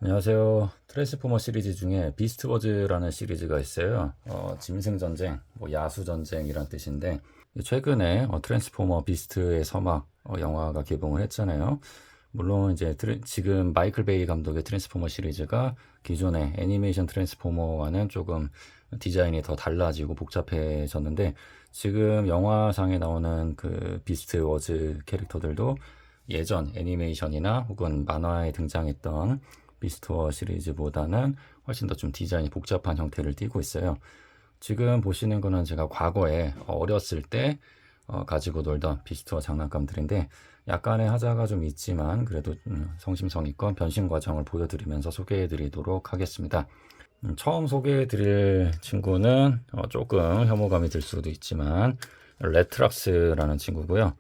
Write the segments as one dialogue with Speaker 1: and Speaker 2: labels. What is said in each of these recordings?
Speaker 1: 안녕하세요. 트랜스포머 시리즈 중에 비스트 워즈라는 시리즈가 있어요. 짐승전쟁, 뭐 야수전쟁이란 뜻인데, 최근에 트랜스포머 비스트의 서막 영화가 개봉을 했잖아요. 물론 이제 지금 마이클 베이 감독의 트랜스포머 시리즈가 기존의 애니메이션 트랜스포머와는 조금 디자인이 더 달라지고 복잡해졌는데, 지금 영화상에 나오는 그 비스트 워즈 캐릭터들도 예전 애니메이션이나 혹은 만화에 등장했던 비스트워 시리즈보다는 훨씬 더 좀 디자인이 복잡한 형태를 띠고 있어요. 지금 보시는 거는 제가 과거에 어렸을 때 가지고 놀던 비스트워 장난감들인데 약간의 하자가 좀 있지만 그래도 성심성의껏 변신 과정을 보여드리면서 소개해 드리도록 하겠습니다. 처음 소개해 드릴 친구는 조금 혐오감이 들 수도 있지만 레트락스라는 친구고요.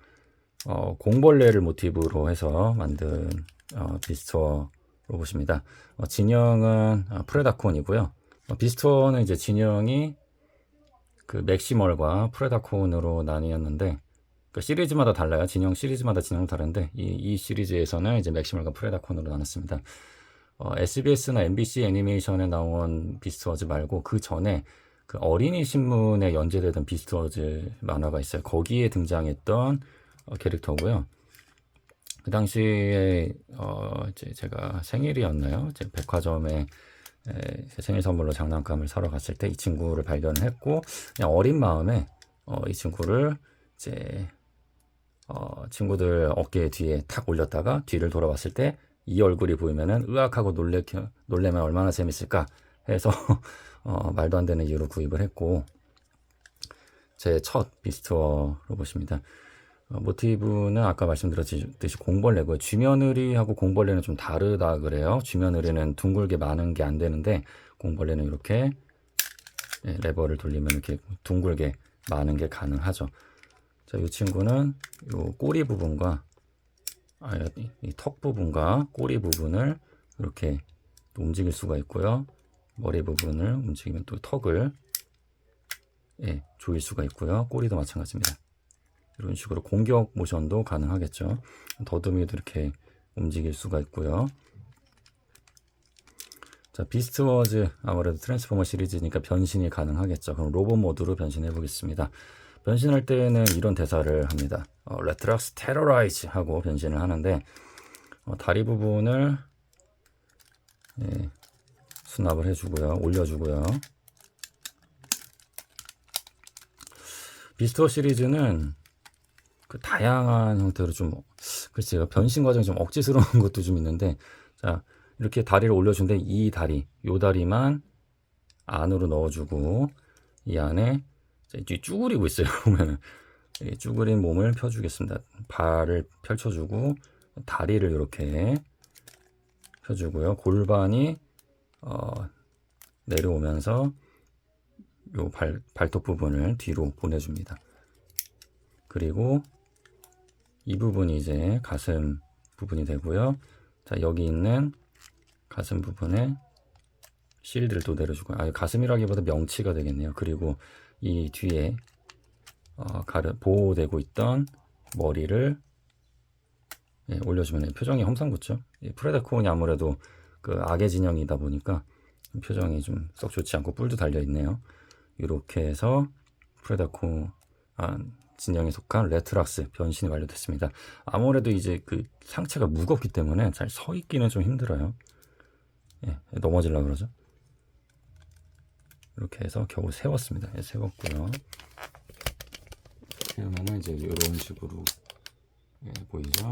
Speaker 1: 공벌레를 모티브로 해서 만든 비스트워 로봇입니다. 진영은 프레다콘이고요. 비스트워는 이제 진영이 그 맥시멀과 프레다콘으로 나뉘었는데 그 시리즈마다 달라요. 진영 시리즈마다 진영은 다른데 이 시리즈에서는 이제 맥시멀과 프레다콘으로 나눴습니다. SBS나 MBC 애니메이션에 나온 비스트워즈 말고 그 전에 그 어린이 신문에 연재되던 비스트워즈 만화가 있어요. 거기에 등장했던 캐릭터고요. 그 당시에 이제 제가 생일이었나요? 제 백화점에 제 생일 선물로 장난감을 사러 갔을 때 이 친구를 발견을 했고 그냥 어린 마음에 이 친구를 이제 친구들 어깨 뒤에 탁 올렸다가 뒤를 돌아봤을 때 이 얼굴이 보이면은 으악하고 놀래면 얼마나 재밌을까 해서 말도 안 되는 이유로 구입을 했고 제 첫 비스트워 로봇입니다. 모티브는 아까 말씀드렸듯이 공벌레고요. 쥐며느리하고 공벌레는 좀 다르다 그래요. 쥐며느리는 둥글게 마는 게 안 되는데 공벌레는 이렇게 레버를 돌리면 이렇게 둥글게 마는 게 가능하죠. 자, 이 친구는 이 꼬리 부분과 이 턱 부분과 꼬리 부분을 이렇게 움직일 수가 있고요. 머리 부분을 움직이면 또 턱을 조일 수가 있고요. 꼬리도 마찬가지입니다. 이런 식으로 공격 모션도 가능하겠죠. 더듬이도 이렇게 움직일 수가 있고요. 자, 비스트 워즈 아무래도 트랜스포머 시리즈니까 변신이 가능하겠죠. 그럼 로봇 모드로 변신해 보겠습니다. 변신할 때는 이런 대사를 합니다. 레트락스 테러라이즈 하고 변신을 하는데 다리 부분을 수납을 해주고요. 올려주고요. 비스트 워 시리즈는 그 다양한 형태로 좀 글쎄요 변신 과정이 좀 억지스러운 것도 좀 있는데 자 이렇게 다리를 올려준데 이 다리 요 다리만 안으로 넣어주고 이 안에 쭈그리고 있어요. 보면은 쭈그린 몸을 펴주겠습니다. 발을 펼쳐주고 다리를 이렇게 펴주고요. 골반이 내려오면서 요 발톱 부분을 뒤로 보내줍니다. 그리고 이 부분이 이제 가슴 부분이 되고요. 자, 여기 있는 가슴 부분에 실드를 또 내려주고, 가슴이라기보다 명치가 되겠네요. 그리고 이 뒤에 보호되고 있던 머리를 올려주면 표정이 험상궂죠. 프레다콘이 아무래도 그 악의 진영이다 보니까 표정이 좀 썩 좋지 않고 뿔도 달려 있네요. 이렇게 해서 프레다콘 진영에 속한 레트락스 변신이 완료됐습니다. 아무래도 이제 그 상체가 무겁기 때문에 잘 서 있기는 좀 힘들어요. 넘어지려고 그러죠. 이렇게 해서 겨우 세웠습니다. 세웠고요. 세우면은 이제 이런 식으로 보이죠?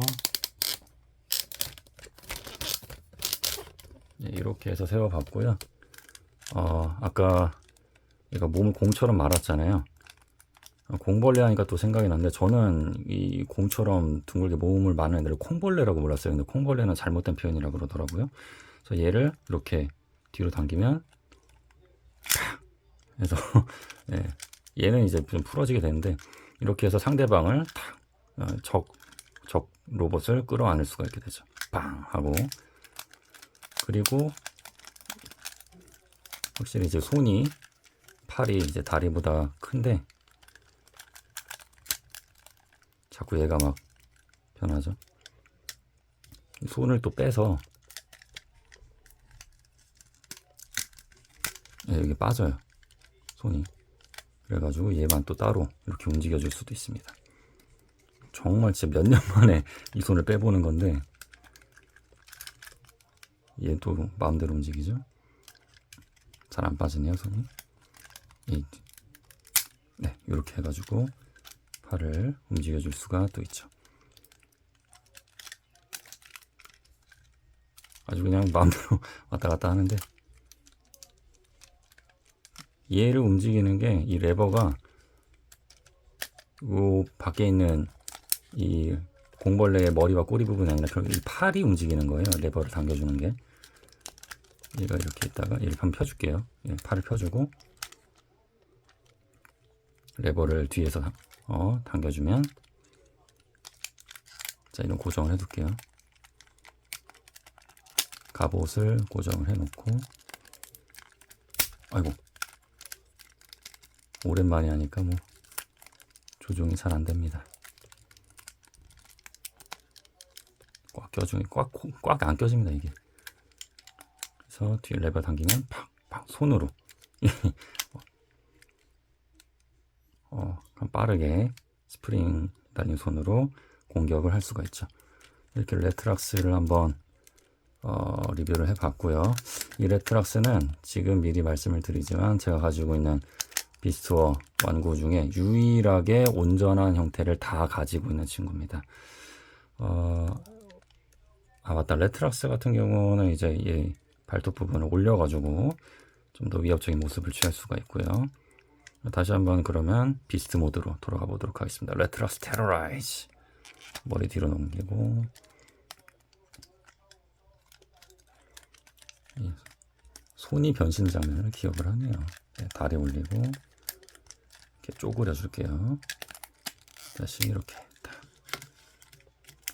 Speaker 1: 이렇게 해서 세워봤고요. 아까 얘가 몸을 공처럼 말았잖아요. 공벌레 하니까 또 생각이 났는데 저는 이 공처럼 둥글게 몸을 마는 애들을 콩벌레라고 몰랐어요. 근데 콩벌레는 잘못된 표현이라고 그러더라고요. 그래서 얘를 이렇게 뒤로 당기면 그래서 얘는 이제 좀 풀어지게 되는데 이렇게 해서 상대방을 적 로봇을 끌어안을 수가 있게 되죠. 빵 하고 그리고 확실히 이제 팔이 이제 다리보다 큰데 자꾸 얘가 막 변하죠. 손을 또 빼서 여기 빠져요, 손이. 그래가지고 얘만 또 따로 이렇게 움직여 줄 수도 있습니다. 정말 진짜 몇 년 만에 이 손을 빼보는 건데, 얘 또 마음대로 움직이죠. 잘 안 빠지네요, 손이. 네, 이렇게 해가지고 팔을 움직여 줄 수가 또 있죠. 아주 그냥 마음대로 왔다 갔다 하는데, 얘를 움직이는 게 이 레버가 요 밖에 있는 이 공벌레의 머리와 꼬리 부분이 아니라 결국 이 팔이 움직이는 거예요. 레버를 당겨주는 게. 얘가 이렇게 있다가 얘를 한번 펴줄게요. 팔을 펴주고 레버를 뒤에서 당겨주면, 자, 이런 고정을 해둘게요. 갑옷을 고정을 해놓고, 아이고, 오랜만에 하니까 뭐 조종이 잘 안됩니다. 꽉 껴주니 꽉 안 껴집니다, 이게. 그래서 뒤에 레버 당기면 팍팍 손으로 빠르게 스프링 달린 손으로 공격을 할 수가 있죠. 이렇게 레트락스를 한번 리뷰를 해봤고요. 이 레트락스는 지금 미리 말씀을 드리지만 제가 가지고 있는 비스트워 완구 중에 유일하게 온전한 형태를 다 가지고 있는 친구입니다. 맞다. 레트락스 같은 경우는 이제 이 발톱 부분을 올려가지고 좀 더 위협적인 모습을 취할 수가 있고요. 다시 한번 그러면 비스트 모드로 돌아가 보도록 하겠습니다. 레트락스 테러라이즈. 머리 뒤로 넘기고, 손이 변신 장면을 기억을 하네요. 네, 다리 올리고 이렇게 쪼그려 줄게요. 다시 이렇게 딱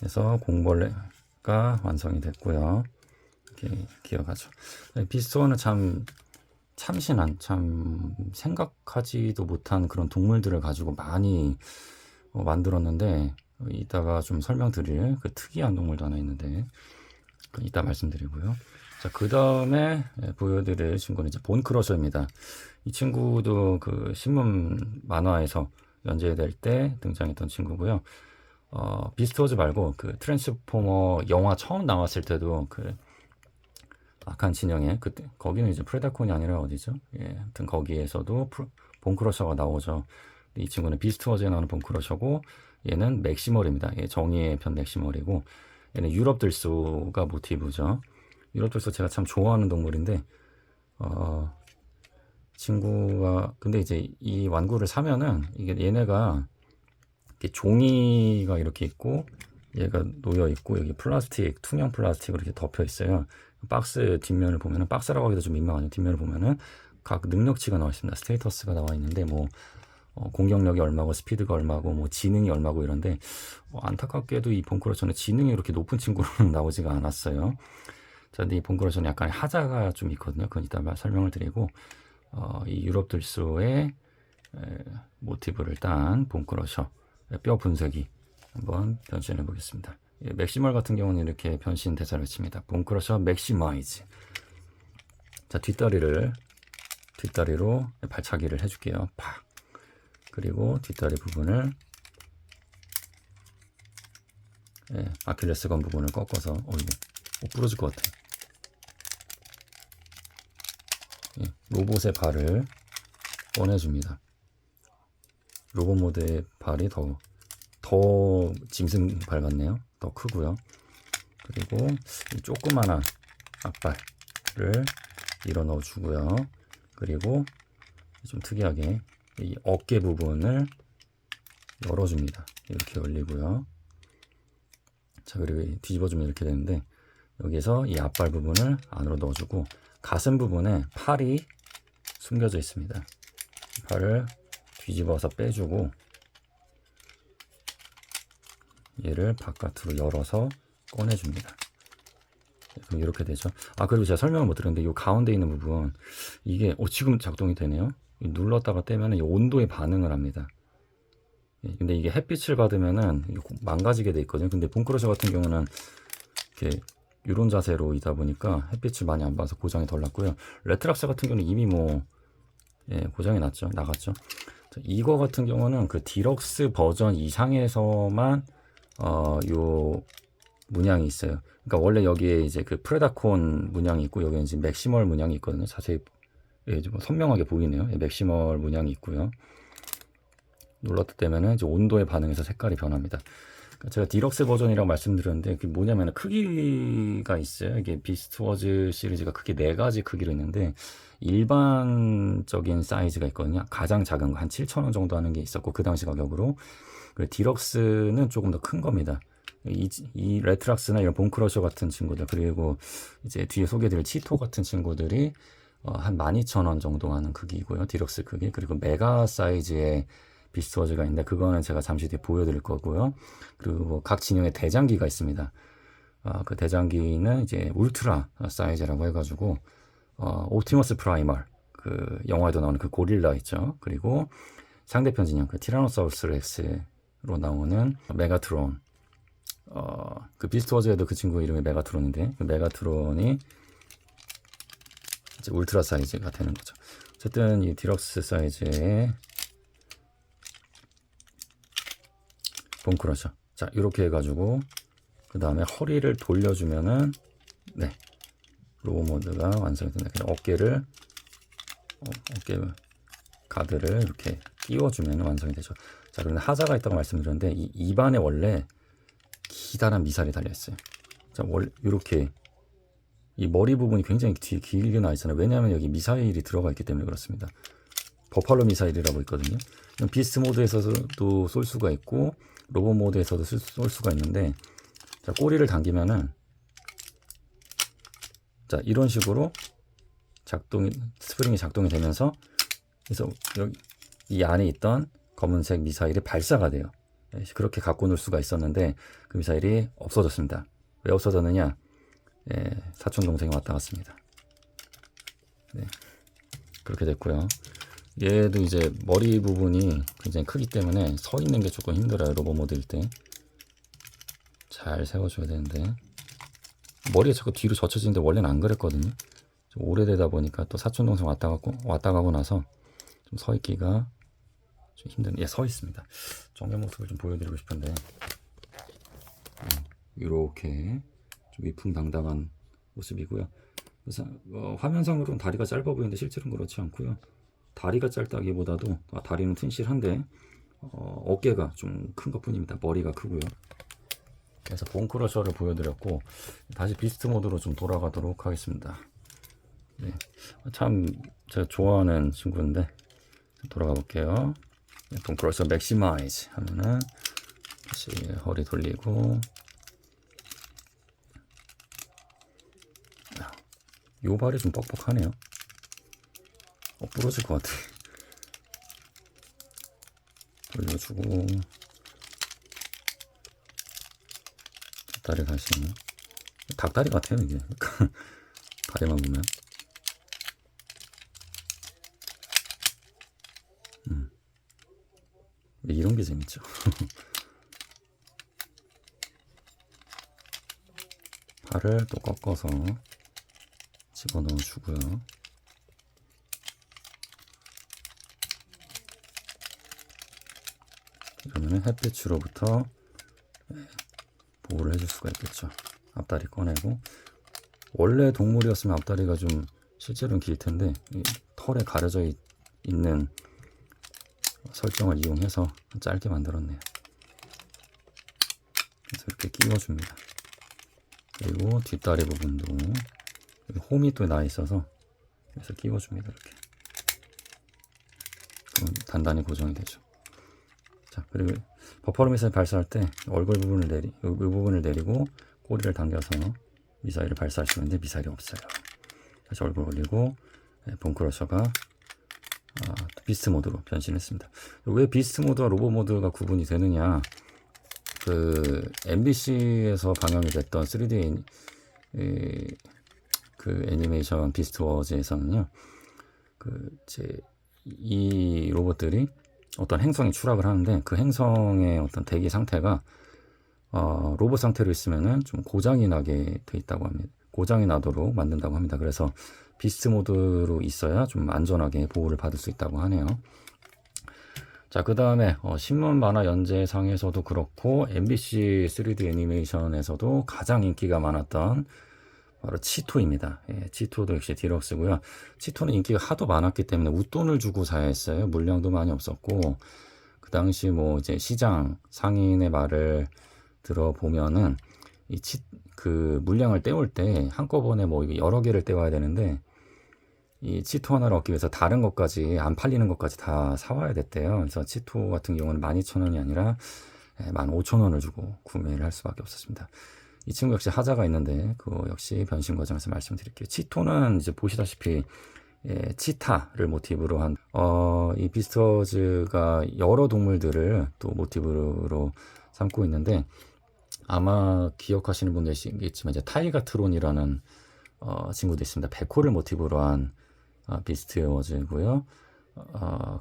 Speaker 1: 해서 공벌레가 완성이 됐고요. 이렇게 기억하죠. 네, 비스트워는 참 참신한, 참 생각하지도 못한 그런 동물들을 가지고 많이 만들었는데, 이따가 좀 설명드릴 그 특이한 동물도 하나 있는데 이따 말씀드리고요. 자, 그 다음에 보여드릴 친구는 이제 본크러셔입니다. 이 친구도 그 신문 만화에서 연재될 때 등장했던 친구고요. 비스트워즈 말고 그 트랜스포머 영화 처음 나왔을 때도 그 악한 진영에, 그때 거기는 이제 프레다콘이 아니라 어디죠? 아무튼 거기에서도 본크러셔가 나오죠. 이 친구는 비스트워즈에 나오는 본크러셔고, 얘는 맥시멀입니다. 정의의 편 맥시멀이고, 얘는 유럽들소가 모티브죠. 유럽들소 제가 참 좋아하는 동물인데, 친구가, 근데 이제 이 완구를 사면은 이게 얘네가 이렇게 종이가 이렇게 있고, 얘가 놓여 있고, 여기 플라스틱, 투명 플라스틱으로 이렇게 덮여 있어요. 박스 뒷면을 보면은, 박스라고 하기도 좀 민망하네요. 뒷면을 보면은 각 능력치가 나와 있습니다. 스테이터스가 나와 있는데, 뭐 공격력이 얼마고, 스피드가 얼마고, 뭐 지능이 얼마고 이런데, 안타깝게도 이 본크러셔는 지능이 이렇게 높은 친구는 나오지가 않았어요. 자, 근데 이 본크러셔는 약간 하자가 좀 있거든요. 그건 이따 설명을 드리고, 이 유럽들소의 모티브를 딴 본크러셔 뼈 분쇄기 한번 변신해 보겠습니다. 맥시멀 같은 경우는 이렇게 변신 대사를 칩니다. 본크러셔 맥시마이즈. 자, 뒷다리로 발차기를 해줄게요. 팍. 그리고 뒷다리 부분을, 아킬레스건 부분을 꺾어서, 부러질 것 같아. 로봇의 발을 꺼내줍니다. 로봇 모드의 발이 더 짐승 발 같네요. 더 크고요. 그리고 이 조그마한 앞발을 밀어 넣어 주고요. 그리고 좀 특이하게 이 어깨 부분을 열어줍니다. 이렇게 열리고요. 자, 그리고 뒤집어주면 이렇게 되는데, 여기에서 이 앞발 부분을 안으로 넣어주고, 가슴 부분에 팔이 숨겨져 있습니다. 팔을 뒤집어서 빼주고, 얘를 바깥으로 열어서 꺼내줍니다. 그럼 이렇게 되죠. 그리고 제가 설명을 못 드렸는데, 이 가운데 있는 부분, 이게 지금 작동이 되네요. 눌렀다가 떼면 이 온도에 반응을 합니다. 근데 이게 햇빛을 받으면은 망가지게 돼 있거든요. 근데 본크러셔 같은 경우는 이렇게 이런 자세로 이다 보니까 햇빛을 많이 안 봐서 고장이 덜 났고요. 레트락스 같은 경우는 이미 뭐 예, 고장이 났죠. 나갔죠. 자, 이거 같은 경우는 그 디럭스 버전 이상에서만 요 문양이 있어요. 그러니까 원래 여기에 이제 그 프레다콘 문양이 있고 여기에 이제 맥시멀 문양이 있거든요. 자세히 예, 좀 선명하게 보이네요. 예, 맥시멀 문양이 있고요. 눌렀다 때문에 이제 온도에 반응해서 색깔이 변합니다. 그러니까 제가 디럭스 버전이라고 말씀드렸는데 그게 뭐냐면 크기가 있어요. 이게 비스트워즈 시리즈가 크게 4가지 크기로 있는데 일반적인 사이즈가 있거든요. 가장 작은 거 한 7,000원 정도 하는 게 있었고 그 당시 가격으로. 디럭스는 조금 더 큰 겁니다. 이 레트락스나 이런 본크러셔 같은 친구들 그리고 이제 뒤에 소개드릴 치토 같은 친구들이 한 12,000원 정도 하는 크기고요. 디럭스 크기. 그리고 메가 사이즈의 비스트워즈가 있는데 그거는 제가 잠시 뒤에 보여드릴 거고요. 그리고 각 진영의 대장기가 있습니다. 그 대장기는 이제 울트라 사이즈라고 해가지고 옵티머스 프라이멀 그 영화에도 나오는 그 고릴라 있죠. 그리고 상대편 진영 그 티라노사우루스 렉스로 나오는 메가트론 그 비스트워즈에도 그 친구 이름이 메가트론인데 그 메가트론이 이제 울트라 사이즈가 되는 거죠. 어쨌든 이 디럭스 사이즈의 본크러셔. 자, 이렇게 해가지고 그 다음에 허리를 돌려주면은 네 로우 모드가 완성이 된다. 그냥 어깨 가드를 이렇게 끼워주면 완성이 되죠. 자, 그런데 하자가 있다고 말씀드렸는데 이 입안에 원래 기다란 미사일이 달려 있어요. 자, 이렇게 이 머리 부분이 굉장히 뒤에 길게 나 있잖아요. 왜냐하면 여기 미사일이 들어가 있기 때문에 그렇습니다. 버팔로 미사일이라고 있거든요. 비스트 모드에서도 쏠 수가 있고 로봇 모드에서도 쏠 수가 있는데 자, 꼬리를 당기면은 자, 이런 식으로 스프링이 작동이 되면서 그래서 여기 이 안에 있던 검은색 미사일이 발사가 돼요. 그렇게 갖고 놀 수가 있었는데 그 미사일이 없어졌습니다. 왜 없어졌느냐? 사촌 동생이 왔다 갔습니다. 네, 그렇게 됐고요. 얘도 이제 머리 부분이 굉장히 크기 때문에 서 있는 게 조금 힘들어요. 로봇 모드일 때. 잘 세워줘야 되는데 머리가 자꾸 뒤로 젖혀지는데 원래는 안 그랬거든요. 좀 오래되다 보니까 또 사촌 동생 왔다 가고 나서 좀 서 있기가 좀 힘든. 예, 서 있습니다. 정면 모습을 좀 보여드리고 싶은데 이렇게 좀 위풍당당한 모습이고요. 그래서 화면상으로는 다리가 짧아 보이는데 실제로는 그렇지 않고요. 다리가 짧다기보다도 다리는 튼실한데 어깨가 좀 큰 것뿐입니다. 머리가 크고요. 그래서 본크러셔를 보여드렸고 다시 비스트 모드로 좀 돌아가도록 하겠습니다. 네, 참 제가 좋아하는 친구인데 돌아가 볼게요. 네, 본크러셔 맥시마이즈 하면은 다시 허리 돌리고 요 발이 좀 뻑뻑하네요. 부러질 것 같아. 돌려주고 닭다리 다시 닭다리 같아요 이게. 다리만 보면 이런 게 재밌죠. 팔을 또 꺾어서 집어넣어 주고요. 그러면 햇빛으로부터 보호를 해줄 수가 있겠죠. 앞다리 꺼내고 원래 동물이었으면 앞다리가 좀 실제로는 길 텐데 이 털에 가려져 있는 설정을 이용해서 짧게 만들었네요. 그래서 이렇게 끼워줍니다. 그리고 뒷다리 부분도 홈이 또 나 있어서 그래서 끼워줍니다. 이렇게 그럼 단단히 고정이 되죠. 자, 그리고 버퍼로 미사일 발사할 때 얼굴 부분을 이 부분을 내리고 꼬리를 당겨서 미사일을 발사할 수 있는데 미사일이 없어요. 다시 얼굴 올리고 본크러셔가 비스트 모드로 변신했습니다. 왜 비스트 모드와 로봇 모드가 구분이 되느냐? 그 MBC에서 방영이 됐던 3D 그 애니메이션 비스트워즈에서는요, 이 로봇들이 어떤 행성에 추락을 하는데 그 행성의 어떤 대기 상태가 로봇 상태로 있으면은 좀 고장이 나게 돼 있다고 합니다. 고장이 나도록 만든다고 합니다. 그래서 비스트 모드로 있어야 좀 안전하게 보호를 받을 수 있다고 하네요. 자, 그 다음에 신문 만화 연재상에서도 그렇고 MBC 3D 애니메이션에서도 가장 인기가 많았던 바로 치토입니다. 예, 치토도 역시 디럭스고요. 치토는 인기가 하도 많았기 때문에 웃돈을 주고 사야 했어요. 물량도 많이 없었고, 그 당시 뭐 이제 시장 상인의 말을 들어보면은 그 물량을 떼올 때 한꺼번에 뭐 여러 개를 떼와야 되는데, 이 치토 하나를 얻기 위해서 다른 것까지 안 팔리는 것까지 다 사와야 됐대요. 그래서 치토 같은 경우는 12,000원이 아니라 15,000원을 주고 구매를 할 수밖에 없었습니다. 이 친구 역시 하자가 있는데 그거 역시 변신 과정에서 말씀드릴게요. 치토는 이제 보시다시피 치타를 모티브로 한 이 비스트워즈가 여러 동물들을 또 모티브로 삼고 있는데 아마 기억하시는 분 계시겠지만 이제 타이가트론이라는 친구도 있습니다. 백호를 모티브로 한 비스트워즈고요.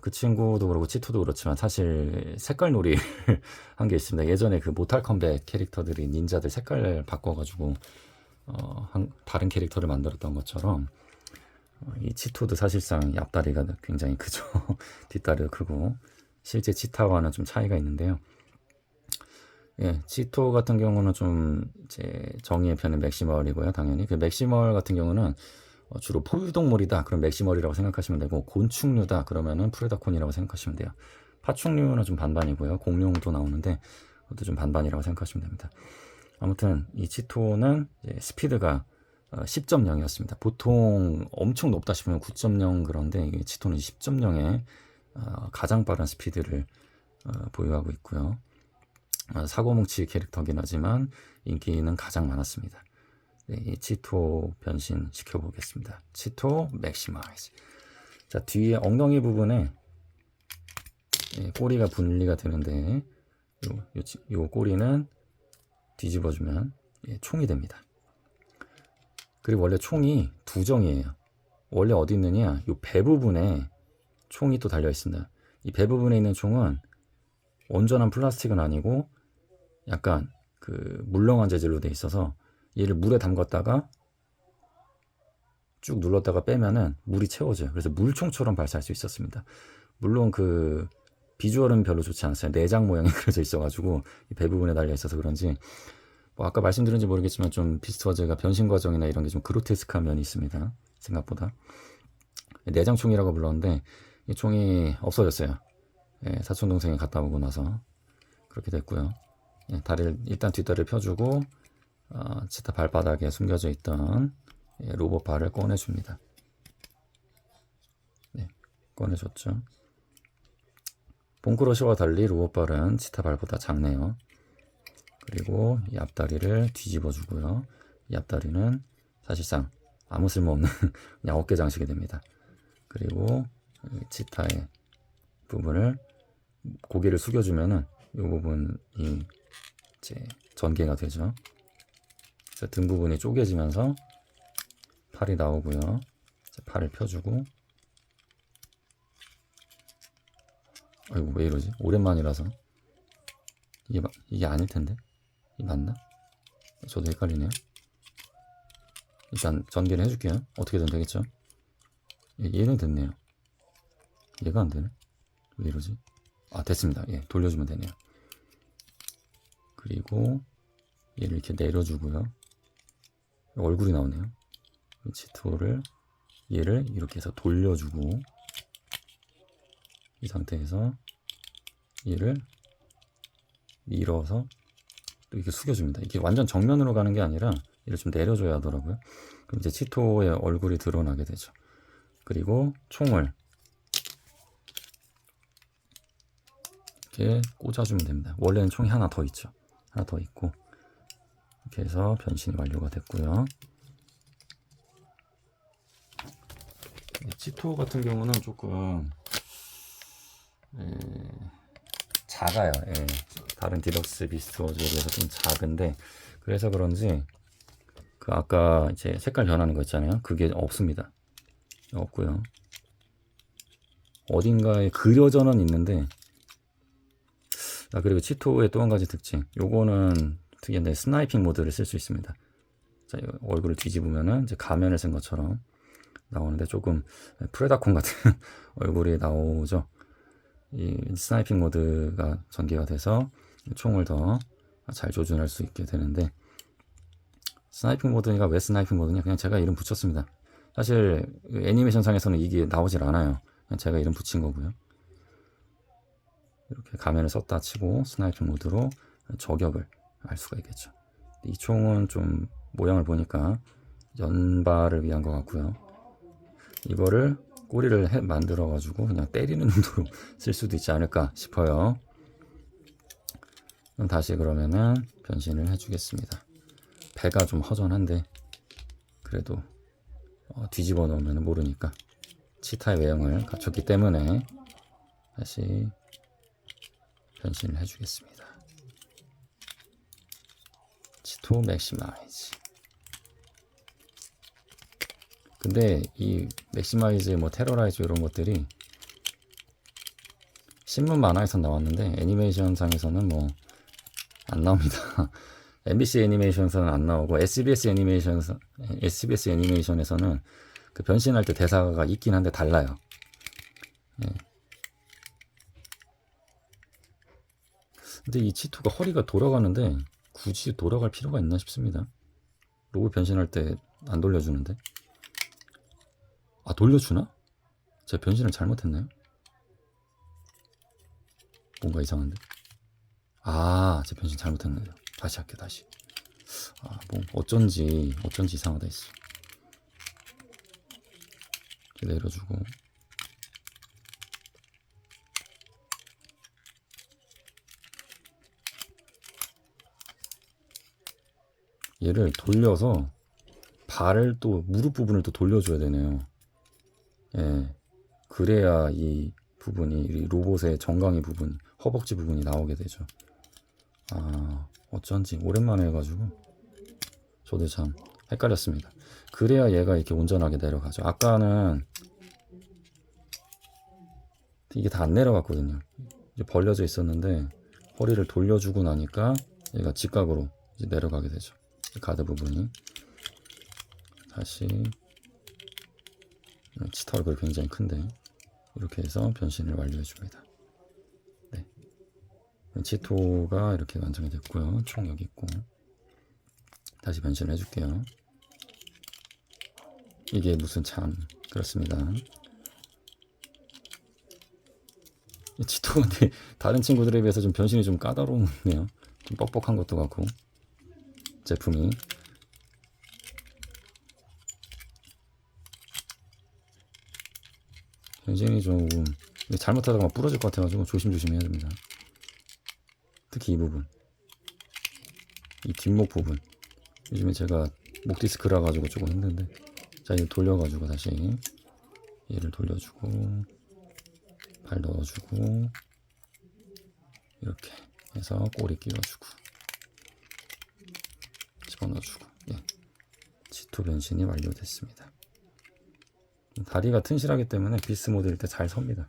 Speaker 1: 그 친구도 그렇고 치토도 그렇지만 사실 색깔 놀이를 한 게 있습니다. 예전에 그 모탈 컴백 캐릭터들이 닌자들 색깔을 바꿔가지고 다른 캐릭터를 만들었던 것처럼 이 치토도 사실상 앞다리가 굉장히 크죠. 뒷다리도 크고 실제 치타와는 좀 차이가 있는데요. 예, 치토 같은 경우는 좀 이제 정의의 편은 맥시멀이고요. 당연히 그 맥시멀 같은 경우는 주로 포유동물이다. 그럼 맥시멀이라고 생각하시면 되고 곤충류다. 그러면은 프레다콘이라고 생각하시면 돼요. 파충류는 좀 반반이고요. 공룡도 나오는데 그것도 좀 반반이라고 생각하시면 됩니다. 아무튼 이 치토는 스피드가 10.0이었습니다. 보통 엄청 높다 싶으면 9.0 그런데 이게 치토는 10.0의 가장 빠른 스피드를 보유하고 있고요. 사고뭉치 캐릭터긴 하지만 인기는 가장 많았습니다. 네, 이 치토 변신 시켜보겠습니다. 치토 맥시마이즈. 자, 뒤에 엉덩이 부분에 꼬리가 분리가 되는데 요 꼬리는 뒤집어주면 총이 됩니다. 그리고 원래 총이 두 정이에요. 원래 어디 있느냐? 요 배 부분에 총이 또 달려 있습니다. 이 배 부분에 있는 총은 온전한 플라스틱은 아니고 약간 그 물렁한 재질로 돼 있어서 얘를 물에 담갔다가 쭉 눌렀다가 빼면은 물이 채워져요. 그래서 물총처럼 발사할 수 있었습니다. 물론 그 비주얼은 별로 좋지 않았어요. 내장 모양이 그려져 있어가지고 이 배 부분에 달려 있어서 그런지 뭐 아까 말씀드린지 모르겠지만 좀 비스트워즈가 변신 과정이나 이런 게 좀 그로테스크한 면이 있습니다. 생각보다 내장총이라고 불렀는데 이 총이 없어졌어요. 사촌 동생이 갔다 오고 나서 그렇게 됐고요. 일단 뒷다리를 펴주고 치타 발바닥에 숨겨져 있던 로봇 발을 꺼내줍니다. 네, 꺼내줬죠. 본크러쉬와 달리 로봇 발은 치타 발보다 작네요. 그리고 이 앞다리를 뒤집어 주고요. 이 앞다리는 사실상 아무 쓸모없는 그냥 어깨 장식이 됩니다. 그리고 치타의 부분을 고개를 숙여주면은 이 부분이 이제 전개가 되죠. 그래서 등 부분이 쪼개지면서 팔이 나오고요. 팔을 펴주고 아이고 왜 이러지? 오랜만이라서 이게 아닐 텐데 이 맞나? 저도 헷갈리네요. 일단 전개를 해줄게요. 어떻게든 되겠죠? 얘는 됐네요. 얘가 안 되네. 왜 이러지? 됐습니다. 돌려주면 되네요. 그리고 얘를 이렇게 내려주고요. 얼굴이 나오네요. 치토를 얘를 이렇게 해서 돌려주고 이 상태에서 얘를 밀어서 또 이렇게 숙여줍니다. 이게 완전 정면으로 가는 게 아니라 얘를 좀 내려줘야 하더라고요. 그럼 이제 치토의 얼굴이 드러나게 되죠. 그리고 총을 이렇게 꽂아주면 됩니다. 원래는 총이 하나 더 있죠. 하나 더 있고 이렇게 해서 변신이 완료가 됐고요. 치토 같은 경우는 조금 작아요. 다른 디럭스 비스트워즈에 비해서 좀 작은데 그래서 그런지 그 아까 이제 색깔 변하는 거 있잖아요. 그게 없습니다. 없고요. 어딘가에 그려져는 있는데 그리고 치토의 또 한 가지 특징 요거는 특이한데 스나이핑 모드를 쓸 수 있습니다. 자, 얼굴을 뒤집으면은 이제 가면을 쓴 것처럼 나오는데 조금 프레다콘 같은 얼굴이 나오죠. 이 스나이핑 모드가 전개가 돼서 총을 더 잘 조준할 수 있게 되는데, 스나이핑 모드가 왜 스나이핑 모드냐, 그냥 제가 이름 붙였습니다. 사실 애니메이션상에서는 이게 나오질 않아요. 그냥 제가 이름 붙인 거고요. 이렇게 가면을 썼다 치고 스나이핑 모드로 저격을 알 수가 있겠죠. 이 총은 좀 모양을 보니까 연발을 위한 것 같고요. 이거를 꼬리를 만들어 가지고 그냥 때리는 용도로 쓸 수도 있지 않을까 싶어요. 그럼 다시 그러면은 변신을 해주겠습니다. 배가 좀 허전한데 그래도 뒤집어 놓으면 모르니까 치타의 외형을 갖췄기 때문에 다시 변신을 해주겠습니다. 치토 맥시마이즈. 근데 이 맥시마이즈, 뭐 테러라이즈 이런 것들이 신문 만화에서 나왔는데 애니메이션상에서는 뭐 안 나옵니다. MBC 애니메이션에서는 안 나오고 SBS 애니메이션에서는 그 변신할 때 대사가 있긴 한데 달라요. 네. 근데 이 치토가 허리가 돌아가는데 굳이 돌아갈 필요가 있나 싶습니다. 로봇 변신할 때 안 돌려주는데. 아, 돌려주나? 제가 변신을 잘못했나요? 뭔가 이상한데. 아, 제 변신 잘못했네요. 다시 할게요, 다시. 아, 뭐 어쩐지 이상하다 했어. 이렇게 내려주고. 얘를 돌려서 발을 또 무릎 부분을 또 돌려줘야 되네요. 예, 그래야 이 부분이, 이 로봇의 정강이 부분, 허벅지 부분이 나오게 되죠. 아, 어쩐지 오랜만에 해가지고 저도 참 헷갈렸습니다. 그래야 얘가 이렇게 온전하게 내려가죠. 아까는 이게 다 안 내려갔거든요. 이제 벌려져 있었는데 허리를 돌려주고 나니까 얘가 직각으로 이제 내려가게 되죠. 가드 부분이. 다시 치타 얼굴이 굉장히 큰데 이렇게 해서 변신을 완료해 줍니다. 네. 치토가 이렇게 완성이 됐고요. 총 여기 있고. 다시 변신을 해줄게요. 이게 무슨 참 그렇습니다. 치토가 근데 다른 친구들에 비해서 좀 변신이 좀 까다롭네요. 좀 뻑뻑한 것도 같고 제품이. 변신이 조금 잘못하다가 막 부러질 것 같아가지고 조심조심 해야 됩니다. 특히 이 부분, 이 뒷목 부분. 요즘에 제가 목 디스크라 가지고 조금 힘든데, 자, 이거 돌려가지고 다시 얘를 돌려주고 발 넣어주고 이렇게 해서 꼬리 끼워주고 집어넣어주고. 예, 치토 변신이 완료됐습니다. 다리가 튼실하기 때문에 비스 모드일 때 잘 섭니다.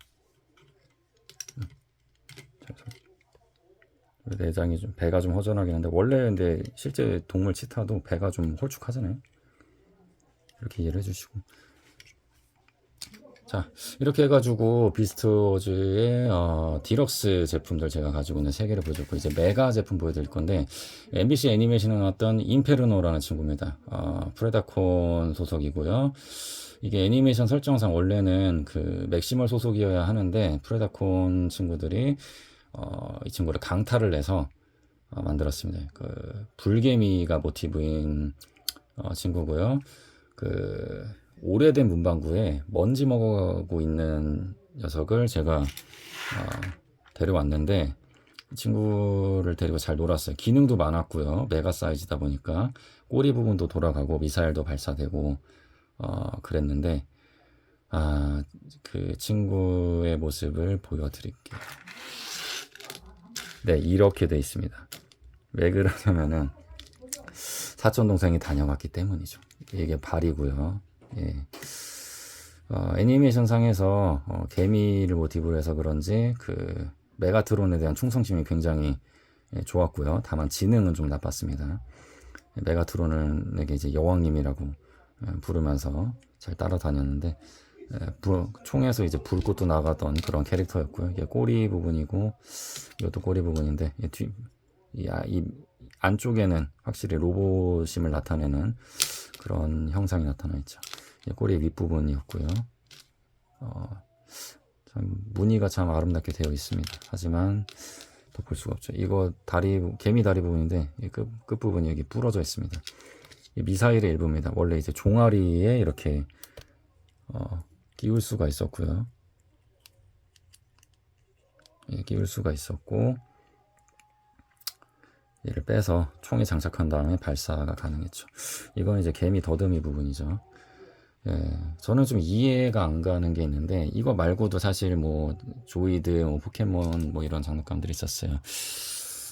Speaker 1: 내장이 좀, 배가 좀 허전하긴 한데, 원래 근데 실제 동물 치타도 배가 좀 홀쭉하잖아요. 이렇게 이해를 해주시고. 자, 이렇게 해가지고 비스트워즈의 디럭스 제품들 제가 가지고 있는 3개를 보여줬고, 이제 메가 제품 보여드릴 건데, MBC 애니메이션에 나왔던 인페르노라는 친구입니다. 프레다콘 소속이고요. 이게 애니메이션 설정상 원래는 그 맥시멀 소속이어야 하는데, 프레다콘 친구들이 이 친구를 강타를 내서 만들었습니다. 그 불개미가 모티브인 친구고요. 그 오래된 문방구에 먼지 먹어가고 있는 녀석을 제가 데려왔는데, 이 친구를 데리고 잘 놀았어요. 기능도 많았고요. 메가 사이즈다 보니까 꼬리 부분도 돌아가고 미사일도 발사되고 그랬는데, 그 친구의 모습을 보여드릴게요. 네, 이렇게 돼 있습니다. 왜 그러냐면은 사촌 동생이 다녀갔기 때문이죠. 이게 발이고요. 예. 애니메이션 상에서 개미를 모티브로 해서 그런지 그 메가트론에 대한 충성심이 굉장히 좋았고요. 다만 지능은 좀 나빴습니다. 메가트론에게 이제 여왕님이라고 부르면서 잘 따라다녔는데 총에서 이제 불꽃도 나가던 그런 캐릭터였고요. 이게 꼬리 부분이고 이것도 꼬리 부분인데 이 안쪽에는 확실히 로봇임을 나타내는 그런 형상이 나타나 있죠. 꼬리 윗부분이었고요. 참 무늬가 참 아름답게 되어 있습니다. 하지만 더 볼 수가 없죠. 이거 개미 다리 부분인데 끝 부분이 여기 부러져 있습니다. 이 미사일의 일부입니다. 원래 이제 종아리에 이렇게 끼울 수가 있었고요. 끼울 수가 있었고 얘를 빼서 총에 장착한 다음에 발사가 가능했죠. 이건 이제 개미 더듬이 부분이죠. 저는 좀 이해가 안 가는 게 있는데 이거 말고도 사실 뭐 조이드, 뭐 포켓몬 뭐 이런 장난감들이 있었어요.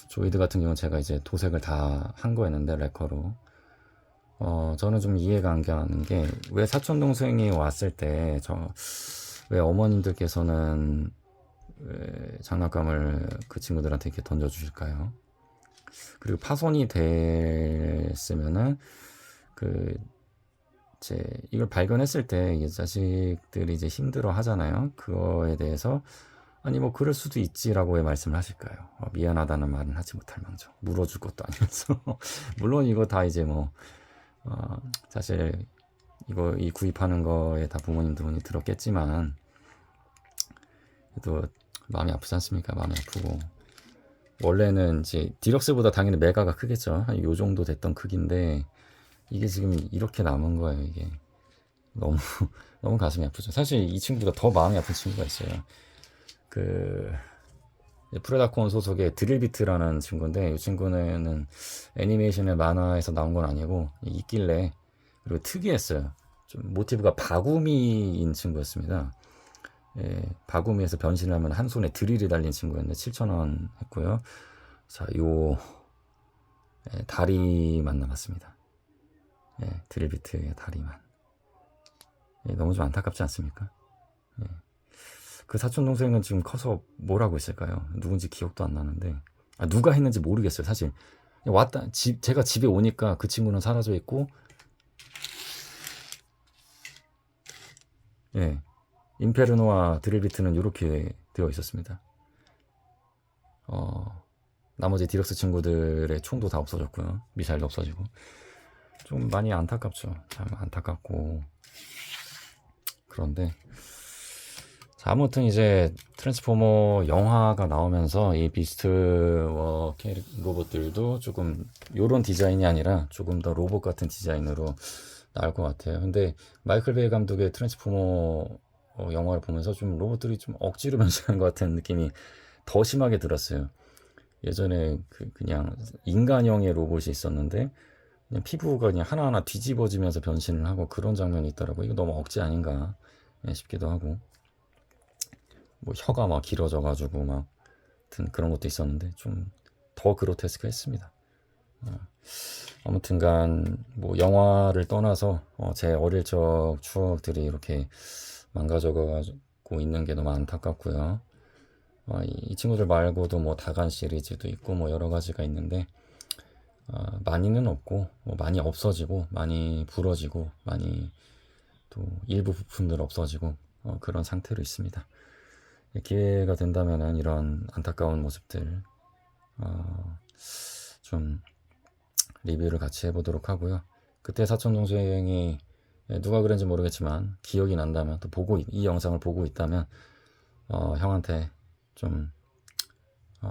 Speaker 1: 조이드 같은 경우는 제가 이제 도색을 다 한 거였는데 레커로 저는 좀 이해가 안 가는 게 왜 사촌 동생이 왔을 때 왜 어머님들께서는 왜 장난감을 그 친구들한테 이렇게 던져 주실까요? 그리고 파손이 됐으면은 이걸 발견했을 때 이 자식들이 이제 힘들어 하잖아요. 그거에 대해서 아니 뭐 그럴 수도 있지라고 왜 말씀을 하실까요? 미안하다는 말은 하지 못할 망정. 물어줄 것도 아니면서 물론 이거 다 이제 뭐 사실 이 구입하는 거에 다 부모님 돈이 들었겠지만 그래도 마음이 아프지 않습니까? 마음이 아프고 원래는 이제 디럭스보다 당연히 메가가 크겠죠. 한 요 정도 됐던 크기인데 이게 지금 이렇게 남은 거예요. 이게 너무 너무 가슴이 아프죠. 사실 이 친구가 더 마음이 아픈 친구가 있어요. 프레다콘 소속의 드릴비트라는 친구인데 이 친구는 애니메이션의 만화에서 나온 건 아니고 있길래 그리고 특이했어요. 좀 모티브가 바구미인 친구였습니다. 바구미에서 변신을 하면 한 손에 드릴이 달린 친구였는데 7,000원 했고요. 자, 다리만 남았습니다. 드릴비트의 다리만. 너무 좀 안타깝지 않습니까? 그 사촌 동생은 지금 커서 뭘 하고 있을까요? 누군지 기억도 안 나는데 누가 했는지 모르겠어요. 사실 제가 집에 오니까 그 친구는 사라져 있고 임페르노와 드릴비트는 이렇게 되어 있었습니다. 나머지 디럭스 친구들의 총도 다 없어졌고요. 미사일도 없어지고 좀 많이 안타깝죠. 참 안타깝고 그런데 아무튼 이제 트랜스포머 영화가 나오면서 이 비스트 로봇들도 조금 요런 디자인이 아니라 조금 더 로봇 같은 디자인으로 나올 것 같아요. 근데 마이클 베이 감독의 트랜스포머 영화를 보면서 좀 로봇들이 좀 억지로 변신한 것 같은 느낌이 더 심하게 들었어요. 예전에 그냥 인간형의 로봇이 있었는데 그냥 피부가 그냥 하나하나 뒤집어지면서 변신을 하고 그런 장면이 있더라고요. 이거 너무 억지 아닌가 싶기도 하고 뭐 혀가 막 길어져 가지고 막 그런 것도 있었는데 좀 더 그로테스크 했습니다. 아무튼간 뭐 영화를 떠나서 제 어릴 적 추억들이 이렇게 망가져 가지고 있는 게 너무 안타깝고요. 이 친구들 말고도 뭐 다간 시리즈도 있고 뭐 여러 가지가 있는데 많이는 없고 뭐 많이 없어지고 많이 부러지고 많이 또 일부 부품들 없어지고 그런 상태로 있습니다. 기회가 된다면은 이런 안타까운 모습들 좀 리뷰를 같이 해보도록 하고요. 그때 사촌 동생이 누가 그랬는지 모르겠지만 기억이 난다면 또 이 영상을 보고 있다면 형한테 좀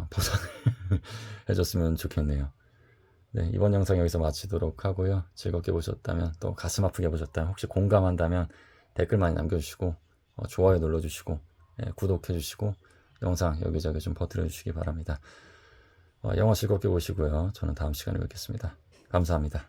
Speaker 1: 보상을 해줬으면 좋겠네요. 네, 이번 영상 여기서 마치도록 하고요. 즐겁게 보셨다면 또 가슴 아프게 보셨다면 혹시 공감한다면 댓글 많이 남겨주시고 좋아요 눌러주시고 구독해주시고 영상 여기저기 좀 퍼뜨려 주시기 바랍니다. 영화 즐겁게 보시고요. 저는 다음 시간에 뵙겠습니다. 감사합니다.